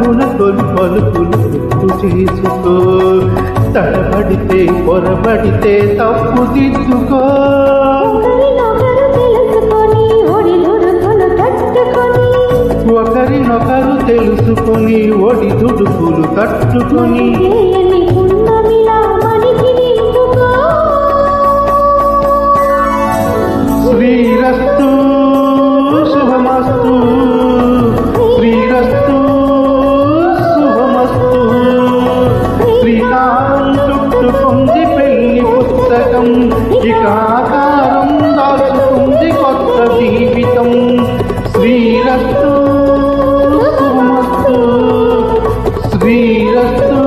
అడుగున తొలి పలుకులు గుర్తు చేసుకో, తడబడితే పొరబడితే తప్పు దిద్దుకో. ఒకరినొకరు తెలుసుకొని ఒడిదుడుకులు తట్టుకొని శ్రీరస్తు శుభమస్తు, శ్రీరస్తు శుభమస్తు. శ్రీకారం చుట్టుకుంది పెళ్లి పుస్తకం, ఇక ఆకారం దాచుకుంది కొత్త జీవితం. శ్రీరస్తు శుభమస్తు, శ్రీరస్తు